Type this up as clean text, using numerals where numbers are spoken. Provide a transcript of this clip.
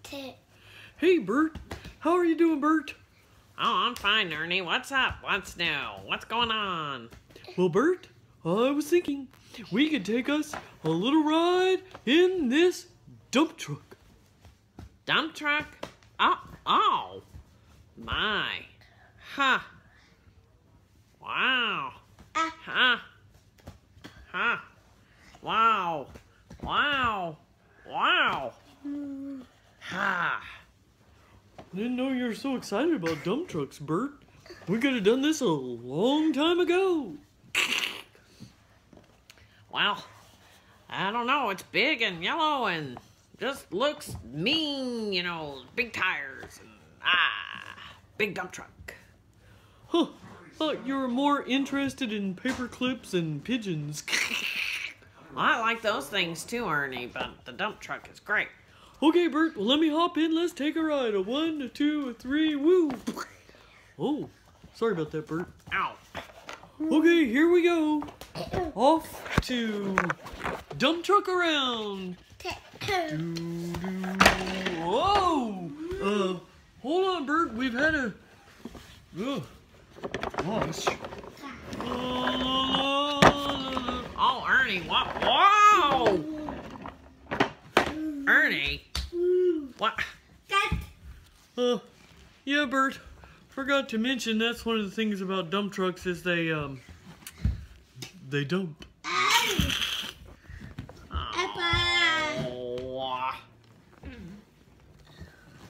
Hey, Bert. How are you doing, Bert? Oh, I'm fine, Ernie. What's up? What's new? What's going on? Well, Bert, I was thinking we could take us a little ride in this dump truck. Dump truck? Oh, my. Huh. Wow. Huh. Wow. Ha. Didn't know you were so excited about dump trucks, Bert. We could have done this a long time ago. Well, I don't know. It's big and yellow and just looks mean, you know, big tires and big dump truck. Huh. Thought you were more interested in paper clips and pigeons. Well, I like those things too, Ernie, but the dump truck is great. Okay, Bert, well, let me hop in. Let's take a ride. A 1, a 2, a 3, woo! Oh, sorry about that, Bert. Ow. Okay, here we go. Off to dump truck around. Whoa! Hold on, Bert. We've had a gosh. Oh, Ernie, what? Whoa! Ernie? What? Yeah, Bert. Forgot to mention that's one of the things about dump trucks is they dump.